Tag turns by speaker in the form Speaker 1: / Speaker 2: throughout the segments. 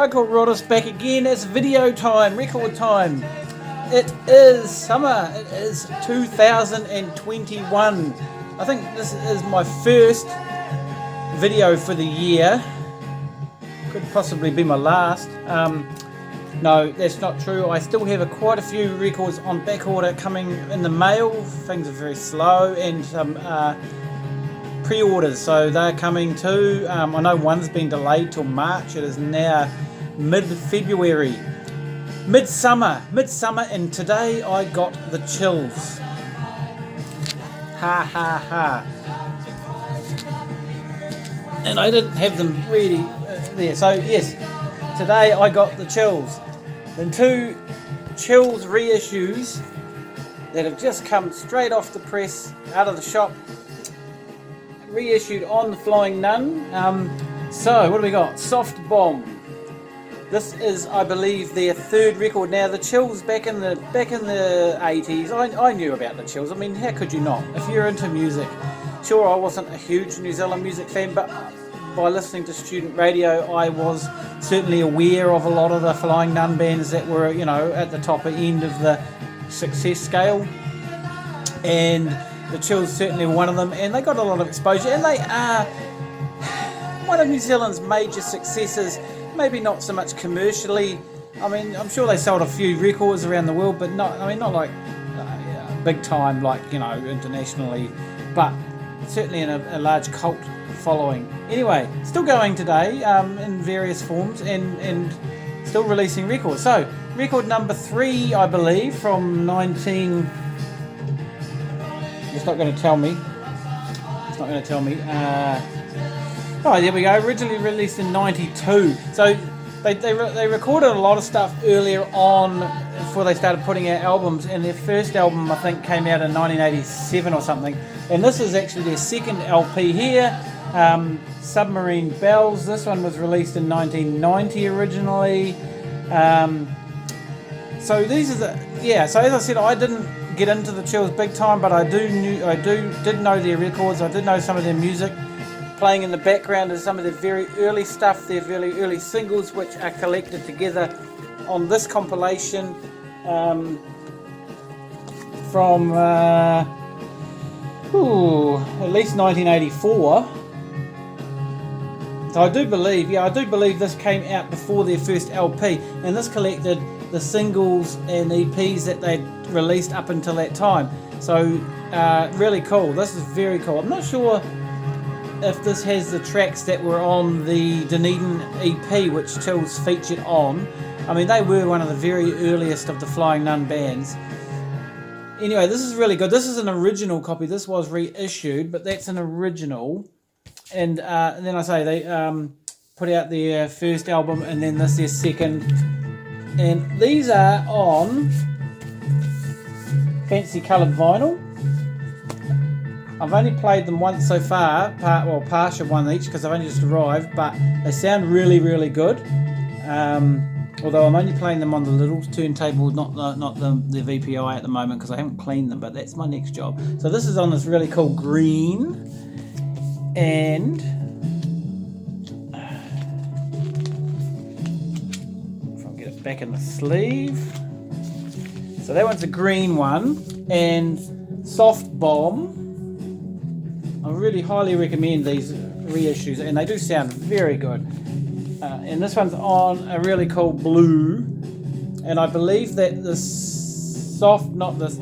Speaker 1: Uncle Roddus back again. It's video time, record time. It is summer. It is 2021. I think this is my first video for the year. Could possibly be my last. No, that's not true. I still have quite a few records on back order coming in the mail. Things are very slow, and some pre-orders, so they're coming too. I know one's been delayed till March. It is now mid-February, midsummer, and today I got the chills. Ha ha ha. And I didn't have them ready there. So yes, today I got the chills. And two chills reissues that have just come straight off the press, out of the shop, reissued on the Flying Nun. So what do we got? Soft Bomb. This is, I believe, their third record. Now the Chills back in the 80s, I knew about the Chills. I mean, how could you not? If you're into music, sure, I wasn't a huge New Zealand music fan, but by listening to student radio, I was certainly aware of a lot of the Flying Nun bands that were, you know, at the top end of the success scale, and the Chills certainly were one of them, and they got a lot of exposure, and they are one of New Zealand's major successes. Maybe not so much commercially. I mean, I'm sure they sold a few records around the world, but not like big time, like, you know, internationally, but certainly in a large cult following. Anyway, still going today in various forms, and still releasing records. So, record number 3, I believe, from 19... It's not going to tell me. Oh, there we go. Originally released in 92. So they recorded a lot of stuff earlier on before they started putting out albums. And their first album, I think, came out in 1987 or something. And this is actually their second LP here, Submarine Bells. This one was released in 1990 originally. So these are the... Yeah, so as I said, I didn't get into the Chills big time, but I did know their records. I did know some of their music. Playing in the background is some of their very early stuff, their very early singles, which are collected together on this compilation from at least 1984. So I do believe this came out before their first LP, and this collected the singles and EPs that they'd released up until that time. So really cool. This is very cool. I'm not sure if this has the tracks that were on the Dunedin EP, which Chills featured on. I mean, they were one of the very earliest of the Flying Nun bands. Anyway, this is really good. This is an original copy. This was reissued, but that's an original. And then I say they put out their first album, and then this their second. And these are on fancy coloured vinyl. I've only played them once so far, partial one each, because I've only just arrived, but they sound really, really good. Although I'm only playing them on the little turntable, not the VPI at the moment, because I haven't cleaned them, but that's my next job. So this is on this really cool green, and if I can get it back in the sleeve. So that one's a green one, and Soft Bomb. I really highly recommend these reissues, and they do sound very good. And this one's on a really cool blue, and I believe that the soft, not this,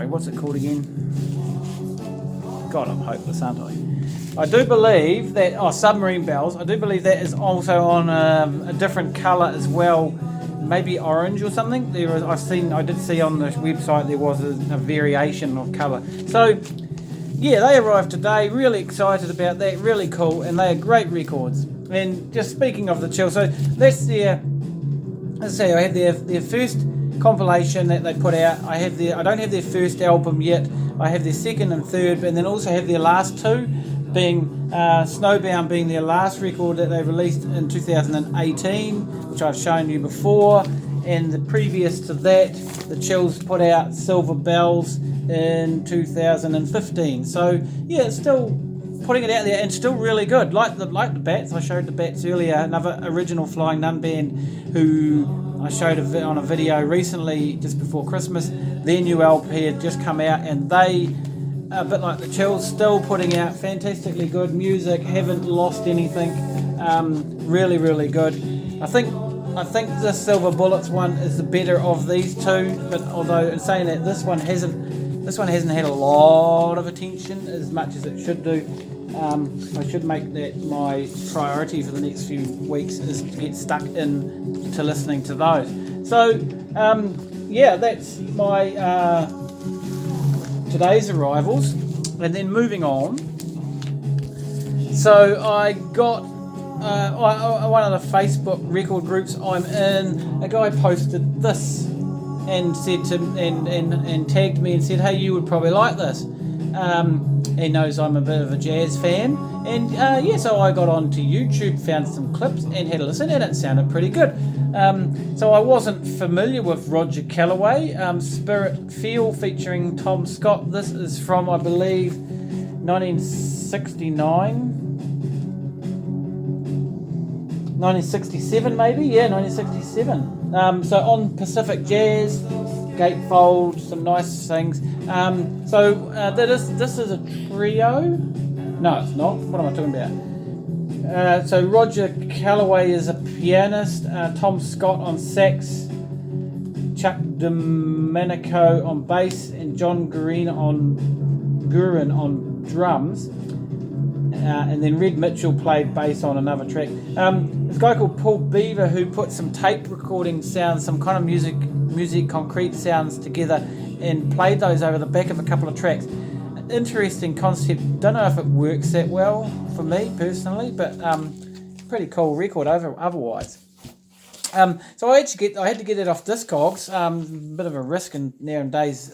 Speaker 1: what's it called again? God, I'm hopeless, aren't I? I do believe that, Submarine Bells, I do believe that is also on a different colour as well, maybe orange or something. I did see on the website there was a variation of colour. So, yeah, they arrived today, really excited about that, really cool, and they are great records. And just speaking of the Chill, so that's their, let's say I have their first compilation that they put out. I don't have their first album yet. I have their second and third, and then also have their last two, being Snowbound being their last record that they released in 2018, which I've shown you before, and the previous to that, the Chills put out Silver Bells in 2015. So yeah, it's still putting it out there and still really good. Like the Bats, I showed the Bats earlier, another original Flying Nun band who I showed on a video recently just before Christmas. Their new LP had just come out, and they, a bit like the Chills, still putting out fantastically good music, haven't lost anything, really, really good. I think the Silver Bullets one is the better of these two, but although in saying that, this one hasn't had a lot of attention as much as it should do. I should make that my priority for the next few weeks, is to get stuck in to listening to those. So yeah, that's my today's arrivals, and then moving on. So I got one of the Facebook record groups I'm in. A guy posted this and said and tagged me and said, "Hey, you would probably like this." He knows I'm a bit of a jazz fan, and so I got onto YouTube, found some clips, and had a listen, and it sounded pretty good. So I wasn't familiar with Roger Calloway. Spirit Feel featuring Tom Scott. This is from, I believe, 1967 maybe, 1967. So on Pacific Jazz, Gatefold, some nice things. This is a trio. No, it's not. What am I talking about? So Roger Calloway is a pianist, Tom Scott on sax, Chuck Domenico on bass, and John Gurin on drums. And then Red Mitchell played bass on another track. This guy called Paul Beaver, who put some tape recording sounds, some kind of music concrete sounds together, and played those over the back of a couple of tracks. Interesting concept. Don't know if it works that well for me personally, but pretty cool record otherwise. So I had to get it off Discogs. Bit of a risk nowadays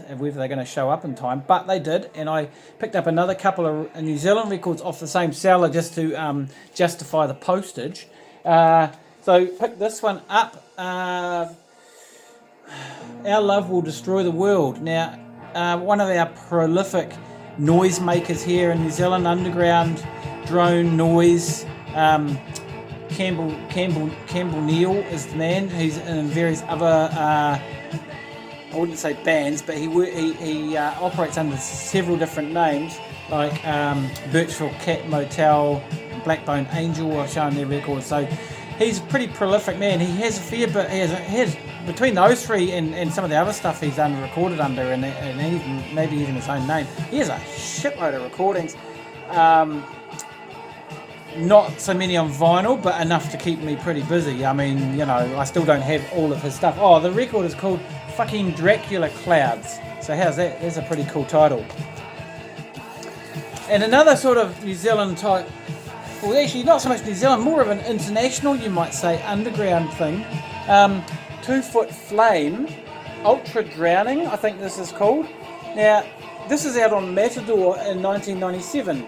Speaker 1: of whether they're going to show up in time, but they did, and I picked up another couple of New Zealand records off the same seller just to justify the postage. So picked this one up. Our Love Will Destroy the World. Now, one of our prolific noise makers here in New Zealand, underground drone noise. Campbell Neal is the man. He's in various other, I wouldn't say bands, but he operates under several different names, like Birchville Cat Motel, Blackbone Angel, are showing their records. So he's a pretty prolific man. He has a fair bit. He has between those three and some of the other stuff he's recorded under, and even, maybe even his own name. He has a shitload of recordings. Not so many on vinyl, but enough to keep me pretty busy. I mean, I still don't have all of his stuff. Oh, the record is called fucking Dracula Clouds. So how's that? That's a pretty cool title. And another sort of New Zealand type, well, actually not so much New Zealand, more of an international, you might say, underground thing. 2 Foot Flame, Ultra Drowning, I think this is called. Now, this is out on Matador in 1997.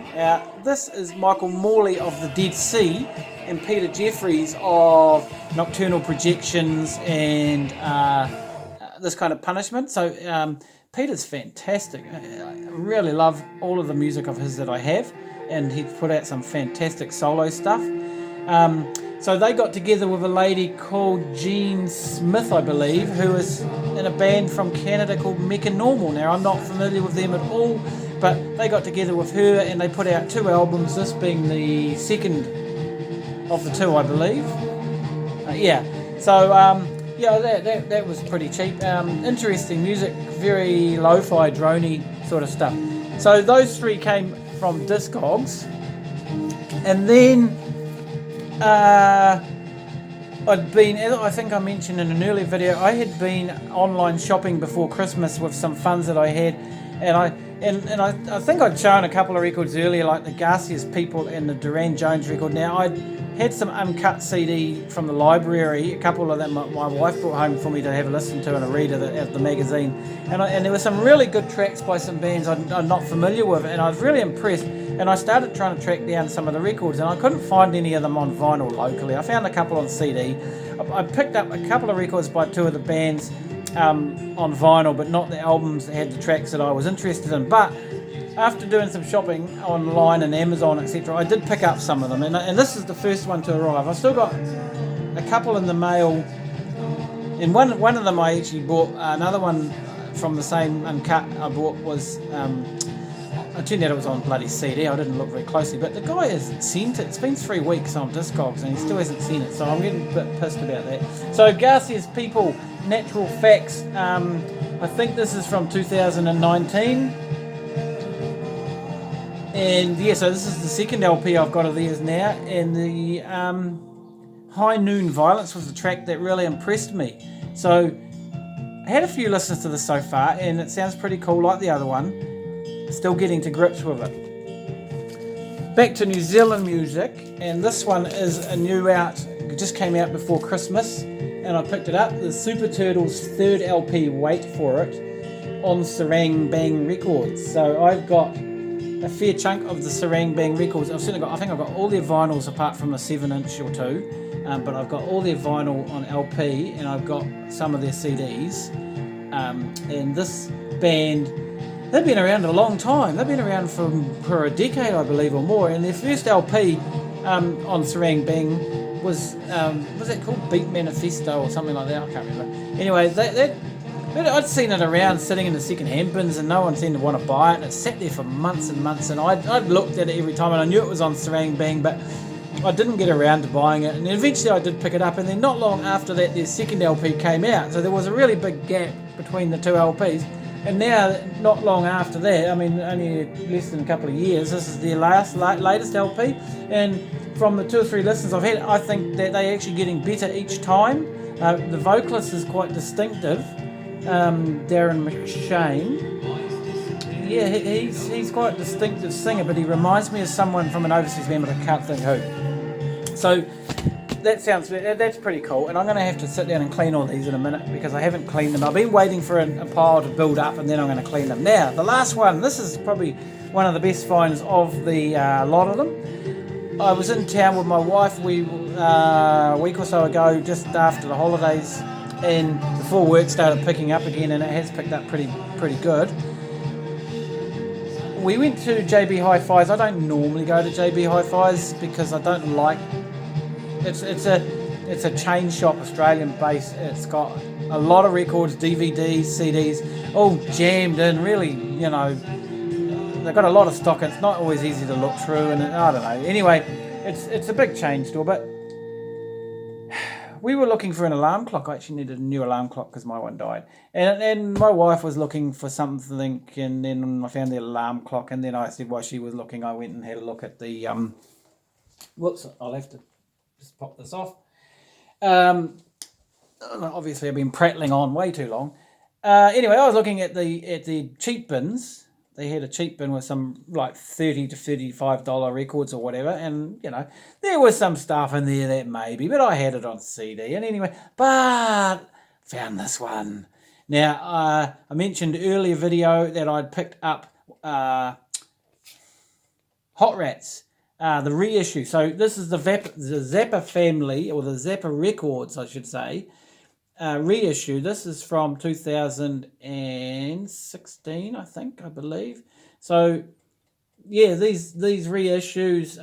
Speaker 1: This is Michael Morley of the Dead Sea and Peter Jeffries of Nocturnal Projections and this kind of Punishment. So Peter's fantastic. I really love all of the music of his that I have, and he's put out some fantastic solo stuff. So they got together with a lady called Jean Smith, I believe, who is in a band from Canada called Mechanormal. Now, I'm not familiar with them at all, but they got together with her and they put out 2 albums, this being the second of the 2, I believe. That was pretty cheap. Interesting music, very lo-fi, droney sort of stuff. So those 3 came from Discogs. And then I'd been, I think I mentioned in an earlier video, I had been online shopping before Christmas with some funds that I had, and I think I'd shown a couple of records earlier, like the Garcia's People and the Duran Jones record. Now, I'd had some uncut CD from the library, a couple of them my wife brought home for me to have a listen to and a read of the magazine, and there were some really good tracks by some bands I'm not familiar with, and I was really impressed. And I started trying to track down some of the records, and I couldn't find any of them on vinyl locally. I found a couple on CD. I picked up a couple of records by 2 of the bands on vinyl, but not the albums that had the tracks that I was interested in. But after doing some shopping online and Amazon, etc., I did pick up some of them, and this is the first one to arrive. I've still got a couple in the mail, and one of them I actually bought. Another one from the same uncut I bought was. It turned out it was on bloody CD. I didn't look very closely, but the guy hasn't sent it. It's been 3 weeks on Discogs and he still hasn't seen it, so I'm getting a bit pissed about that. So Garcia's People, Natural Facts. I think this is from 2019. And yeah, so this is the second LP I've got of theirs now. And the High Noon Violence was the track that really impressed me. So I had a few listens to this so far, and it sounds pretty cool like the other one. Still getting to grips with it. Back to New Zealand music, and this one is a new out. It just came out before Christmas, and I picked it up. The Super Turtles' third LP, Wait For It, on Sarang Bang Records. So I've got a fair chunk of the Sarang Bang Records. I think I've got all their vinyls apart from a 7-inch or two, but I've got all their vinyl on LP, and I've got some of their CDs. And this band, they've been around a long time. They've been around for a decade, I believe, or more. And their first LP on Sarang Bang was that called Beat Manifesto or something like that? I can't remember. Anyway, I'd seen it around sitting in the second-hand bins, and no one seemed to want to buy it. And it sat there for months and months, and I'd looked at it every time, and I knew it was on Sarang Bang, but I didn't get around to buying it. And eventually I did pick it up, and then not long after that, their second LP came out. So there was a really big gap between the two LPs. And now, not long after that, I mean, only less than a couple of years, this is their latest LP. And from the 2 or 3 listens I've had, I think that they're actually getting better each time. The vocalist is quite distinctive, Darren McShane. Yeah, he's quite a distinctive singer, but he reminds me of someone from an overseas band, but I can't think who. So that's pretty cool, and I'm going to have to sit down and clean all these in a minute because I haven't cleaned them. I've been waiting for a pile to build up, and then I'm going to clean them. Now, the last one, this is probably one of the best finds of the lot of them. I was in town with my wife a week or so ago, just after the holidays, and before work started picking up again, and it has picked up pretty good. We went to JB Hi-Fi's. I don't normally go to JB Hi-Fi's because I don't like. It's a chain shop, Australian based. It's got a lot of records, DVDs, CDs, all jammed in. Really, they've got a lot of stock. It's not always easy to look through, and I don't know. Anyway, it's a big chain store, but we were looking for an alarm clock. I actually needed a new alarm clock because my one died. And my wife was looking for something, and then I found the alarm clock. And then I said, while she was looking, I went and had a look at the... whoops, I'll have to just pop this off. Obviously, I've been prattling on way too long. Anyway, I was looking at the cheap bins. They had a cheap bin with some like $30 to $35 records or whatever, and there was some stuff in there that maybe, but I had it on CD. And anyway, but found this one. Now, I mentioned earlier video that I'd picked up Hot Rats, the reissue. So this is the Zappa family, or the Zappa Records, I should say. Reissue. This is from 2016, I believe. So, yeah, these reissues,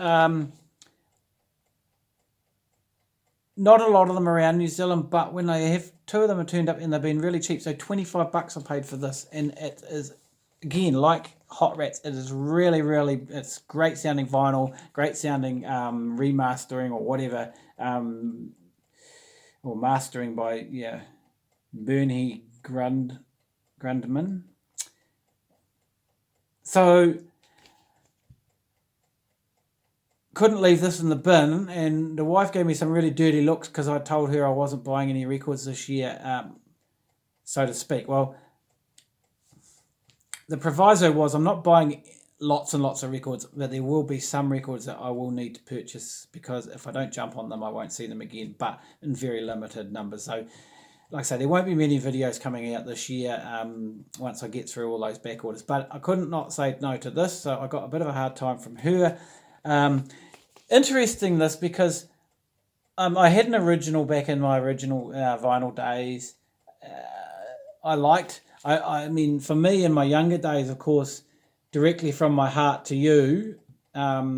Speaker 1: not a lot of them around New Zealand, but when they have, 2 of them have turned up and they've been really cheap. So $25 I paid for this, and it is, again, like Hot Rats, it is really, really, it's great sounding vinyl, great sounding remastering or whatever. Or mastering by, Bernie Grundman. So, couldn't leave this in the bin, and the wife gave me some really dirty looks because I told her I wasn't buying any records this year, so to speak. Well, the proviso was I'm not buying lots and lots of records, but there will be some records that I will need to purchase because if I don't jump on them, I won't see them again, but in very limited numbers. So, like I say, there won't be many videos coming out this year once I get through all those back orders. But I couldn't not say no to this, so I got a bit of a hard time from her. Interesting this because I had an original back in my original vinyl days. I mean, for me in my younger days, of course, Directly From My Heart to You,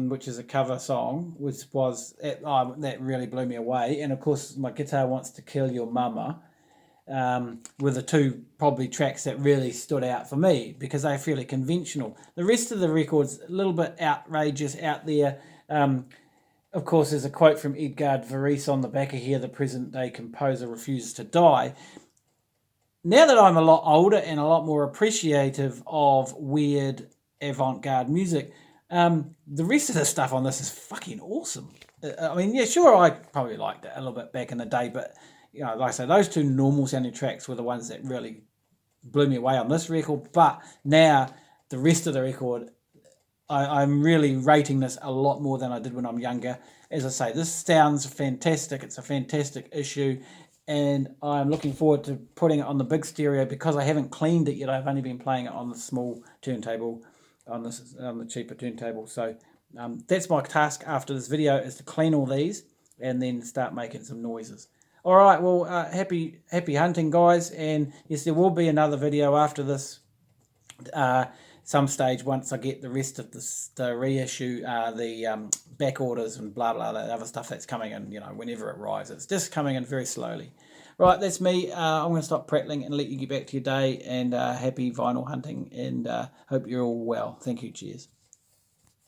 Speaker 1: which is a cover song, that really blew me away. And of course, My Guitar Wants to Kill Your Mama, were the two probably tracks that really stood out for me because they're fairly conventional. The rest of the record's a little bit outrageous out there. Of course, there's a quote from Edgard Varese on the back of here: "The present-day composer refuses to die." Now that I'm a lot older and a lot more appreciative of weird avant-garde music, the rest of the stuff on this is fucking awesome. I mean, yeah, sure, I probably liked it a little bit back in the day, but like I say, those two normal sounding tracks were the ones that really blew me away on this record. But now the rest of the record, I'm really rating this a lot more than I did when I'm younger. As I say, this sounds fantastic. It's a fantastic issue, and I'm looking forward to putting it on the big stereo because I haven't cleaned it yet. I've only been playing it on the small turntable, on the cheaper turntable. So that's my task after this video, is to clean all these and then start making some noises. All right, well, happy hunting, guys, and yes, there will be another video after this. Some stage once I get the rest of the reissue, the back orders and blah blah, that other stuff that's coming in, whenever it arrives. It's just coming in very slowly. Right, that's me. I'm going to stop prattling and let you get back to your day, and happy vinyl hunting, and hope you're all well. Thank you. Cheers.